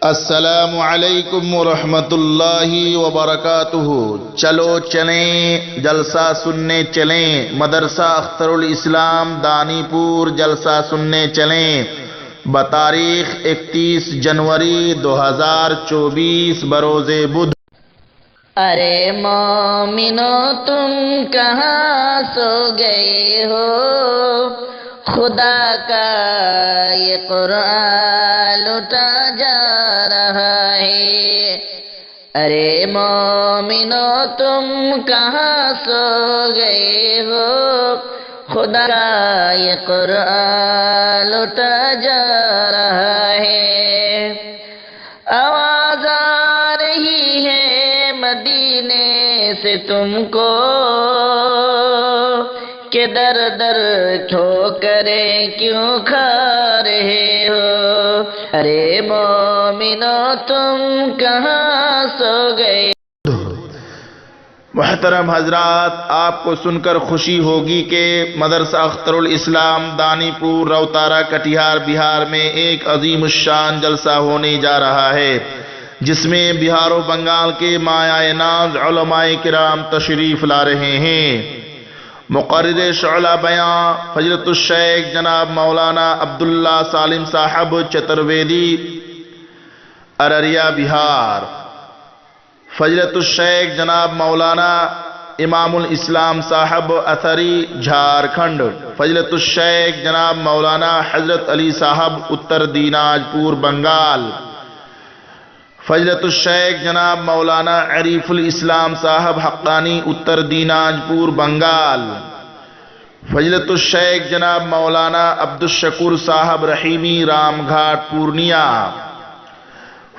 السلام علیکم ورحمۃ اللہ وبرکاتہ۔ چلو چلیں جلسہ سننے چلیں، مدرسہ اختر الاسلام دانی پور جلسہ سننے چلیں بتاریخ 31 جنوری 2024 بروز بدھ۔ ارے مومنو تم کہاں سو گئے ہو، خدا کا یہ قرآن لٹا جا رہا ہے۔ ارے مومنو تم کہاں سو گئے ہو، خدا کا یہ قرآن لٹا جا رہا ہے۔ آواز آ رہی ہے مدینے سے تم کو کہ در در ٹھوکریں کیوں کھا رہے ہو۔ ارے مومنو تم کہاں سو گئے۔ محترم حضرات، آپ کو سن کر خوشی ہوگی کہ مدرسہ اختر الاسلام دانی پور روتارا کٹیہار بہار میں ایک عظیم الشان جلسہ ہونے جا رہا ہے، جس میں بہار و بنگال کے مایہ ناز علماء کرام تشریف لا رہے ہیں۔ مقرر شعلہ بیان فضیلت الشیخ جناب مولانا عبداللہ سالم صاحب چترویدی ارریہ بہار، فضیلت الشیخ جناب مولانا امام الاسلام صاحب اتھری جھارکھنڈ، فضیلت الشیخ جناب مولانا حضرت علی صاحب اتر دیناج پور بنگال، فضیلت الشیخ جناب مولانا عریف الاسلام صاحب حقانی اتر دیناج پور بنگال، فضیلت الشیخ جناب مولانا عبدالشکور صاحب رحیمی رام گھاٹ پورنیا،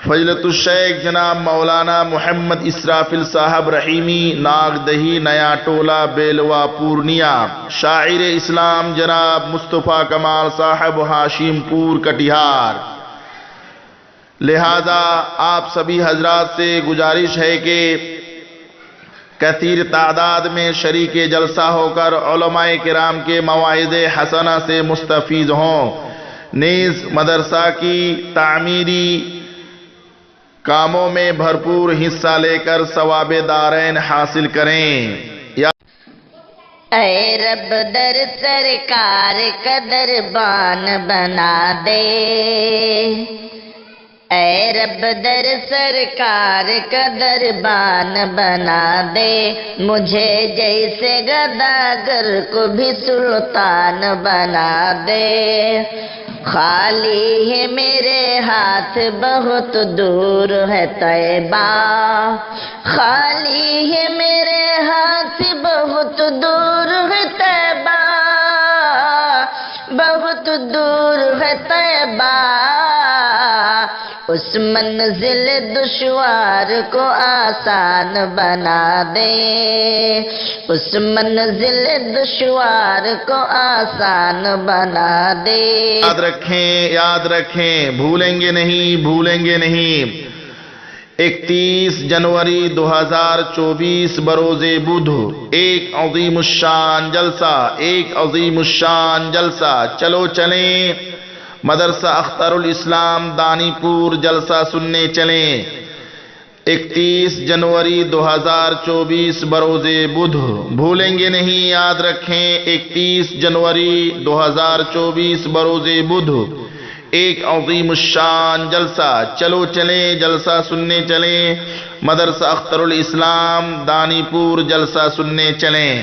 فضیلت الشیخ جناب مولانا محمد اسرافل صاحب رحیمی ناگدہی نیا ٹولہ بیلوا پورنیا، شاعر اسلام جناب مصطفیٰ کمال صاحب ہاشم پور کٹیہار۔ لہذا آپ سبھی حضرات سے گزارش ہے کہ کثیر تعداد میں شریک جلسہ ہو کر علماء کرام کے مواعظ حسنہ سے مستفید ہوں، نیز مدرسہ کی تعمیری کاموں میں بھرپور حصہ لے کر ثواب دارین حاصل کریں۔ اے رب در سرکار کا دربان بنا دے، اے رب در سرکار کا دربان بنا دے، مجھے جیسے گداگر کو بھی سلطان بنا دے۔ خالی ہے میرے ہاتھ بہت دور ہے طیبہ، خالی ہے میرے ہاتھ بہت دور ہے طیبہ، بہت دور ہے طیبہ۔ اس منزل دشوار کو آسان بنا دے، اس منزل دشوار کو آسان بنا دے۔ یاد رکھیں، بھولیں گے نہیں، بھولیں گے نہیں۔ 31 جنوری 2024 بروز بدھ ایک عظیم الشان جلسہ، ایک عظیم الشان جلسہ۔ چلو چلیں مدرسہ اختر الاسلام دانی پور جلسہ سننے چلیں 31 جنوری 2024 بروز بدھ، بھولیں گے نہیں، یاد رکھیں 31 جنوری 2024 بروز بدھ ایک عظیم الشان جلسہ۔ چلو چلیں جلسہ سننے چلیں مدرسہ اختر الاسلام دانی پور جلسہ سننے چلیں۔